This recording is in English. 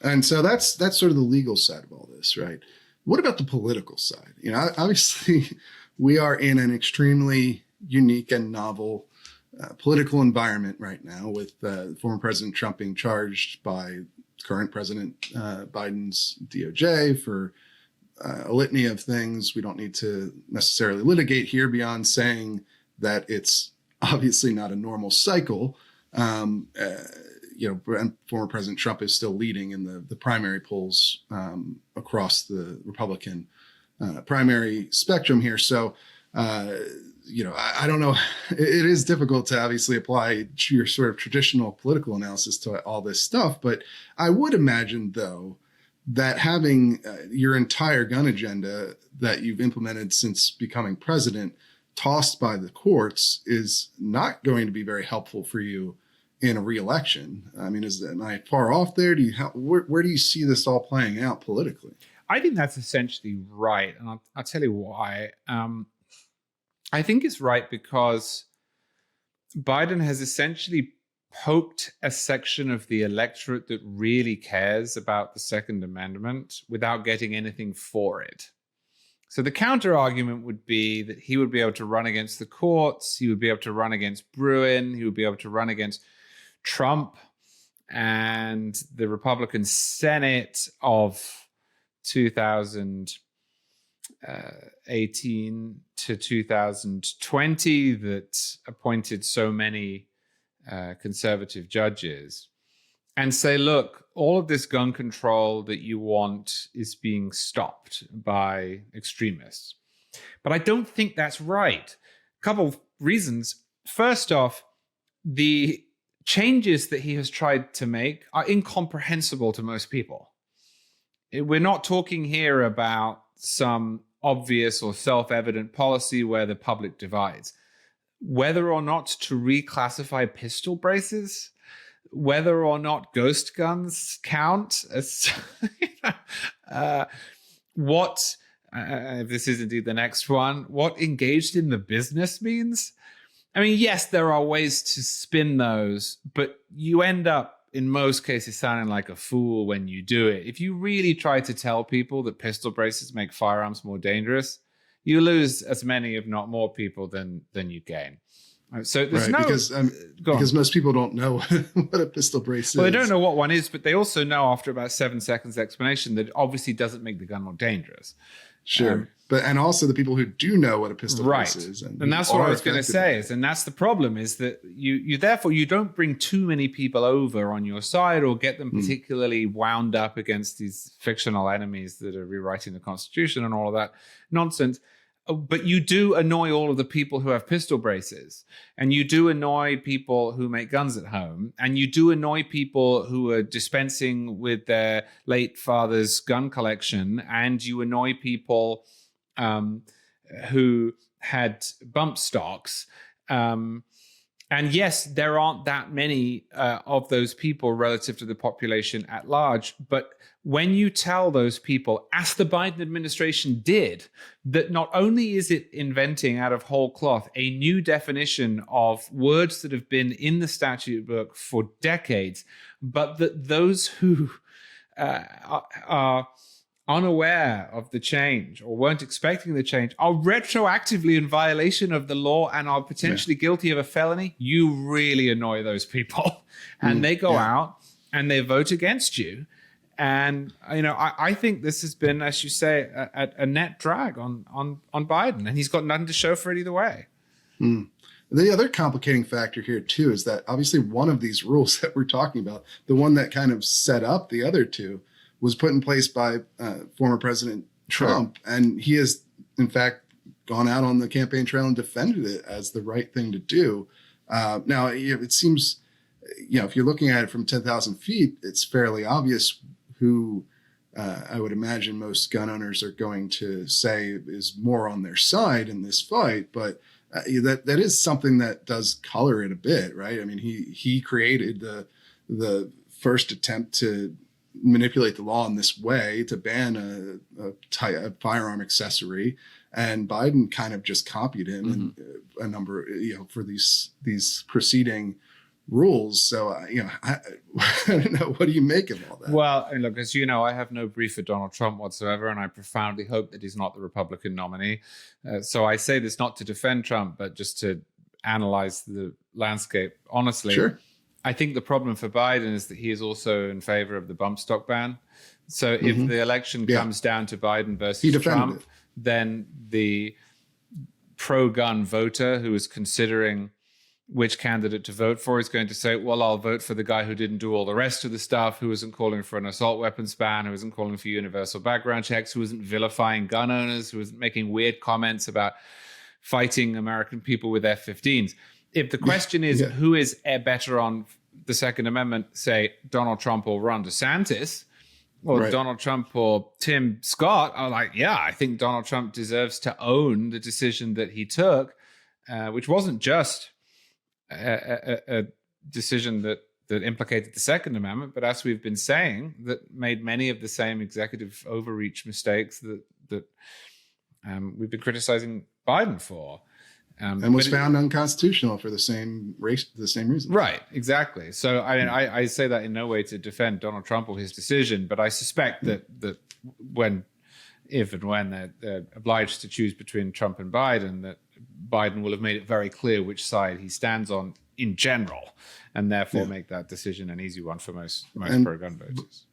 And so that's sort of the legal side of all this, right? What about the political side? Obviously, we are in an extremely unique and novel political environment right now, with former President Trump being charged by current President Biden's DOJ for a litany of things we don't need to necessarily litigate here beyond saying that it's obviously not a normal cycle. And former President Trump is still leading in the primary polls across the Republican primary spectrum here. So, I don't know. It is difficult to obviously apply your sort of traditional political analysis to all this stuff. But I would imagine, though, that having your entire gun agenda that you've implemented since becoming president tossed by the courts is not going to be very helpful for you in a re-election. I mean, am I far off there? Where do you see this all playing out politically? I think that's essentially right. And I'll tell you why. I think it's right because Biden has essentially poked a section of the electorate that really cares about the Second Amendment without getting anything for it. So the counter argument would be that he would be able to run against the courts, he would be able to run against Bruen, he would be able to run against Trump and the Republican Senate of 2018 to 2020 that appointed so many conservative judges, and say, look, all of this gun control that you want is being stopped by extremists. But I don't think that's right. A couple of reasons. First off, the changes that he has tried to make are incomprehensible to most people. We're not talking here about some obvious or self-evident policy where the public divides. Whether or not to reclassify pistol braces, whether or not ghost guns count as if this is indeed the next one, what engaged in the business means. I mean, yes, there are ways to spin those, but you end up in most cases sounding like a fool when you do it. If you really try to tell people that pistol braces make firearms more dangerous, you lose as many, if not more people than you gain. So there's because most people don't know what a pistol brace is. Well, they don't know what one is, but they also know after about 7 seconds explanation that it obviously doesn't make the gun more dangerous. Sure. And also the people who do know what a pistol brace is. And that's what I was going to say. And that's the problem, is that you therefore you don't bring too many people over on your side or get them particularly wound up against these fictional enemies that are rewriting the Constitution and all of that nonsense. But you do annoy all of the people who have pistol braces, and you do annoy people who make guns at home, and you do annoy people who are dispensing with their late father's gun collection, and you annoy people who had bump stocks. And yes, there aren't that many of those people relative to the population at large. But when you tell those people, as the Biden administration did, that not only is it inventing out of whole cloth a new definition of words that have been in the statute book for decades, but that those who are unaware of the change or weren't expecting the change are retroactively in violation of the law and are potentially guilty of a felony, you really annoy those people. And they go out and they vote against you. And, I think this has been, as you say, a net drag on Biden, and he's got nothing to show for it either way. The other complicating factor here, too, is that obviously one of these rules that we're talking about, the one that kind of set up the other two, was put in place by former President Trump. Sure. And he has, in fact, gone out on the campaign trail and defended it as the right thing to do. Now, it seems, if you're looking at it from 10,000 feet, it's fairly obvious who I would imagine most gun owners are going to say is more on their side in this fight. But that is something that does color it a bit, right? I mean, he created the first attempt to manipulate the law in this way to ban a firearm accessory, and Biden kind of just copied him and a number, for these preceding rules. So, I don't know. What do you make of all that? Well, and look, as you know, I have no brief for Donald Trump whatsoever, and I profoundly hope that he's not the Republican nominee. So I say this not to defend Trump, but just to analyze the landscape honestly. Sure. I think the problem for Biden is that he is also in favor of the bump stock ban. So if the election comes down to Biden versus Trump, then the pro-gun voter who is considering which candidate to vote for is going to say, well, I'll vote for the guy who didn't do all the rest of the stuff, who isn't calling for an assault weapons ban, who isn't calling for universal background checks, who isn't vilifying gun owners, who isn't making weird comments about fighting American people with F-15s. If the question is who is better on the Second Amendment, say Donald Trump or Ron DeSantis, or Donald Trump or Tim Scott, I'm like, I think Donald Trump deserves to own the decision that he took, which wasn't just a decision that implicated the Second Amendment, but as we've been saying, that made many of the same executive overreach mistakes that we've been criticizing Biden for. And was found unconstitutional for the same reason. Right, exactly. So I say that in no way to defend Donald Trump or his decision, but I suspect that if and when they're obliged to choose between Trump and Biden, that Biden will have made it very clear which side he stands on in general, and therefore make that decision an easy one for most pro-gun voters.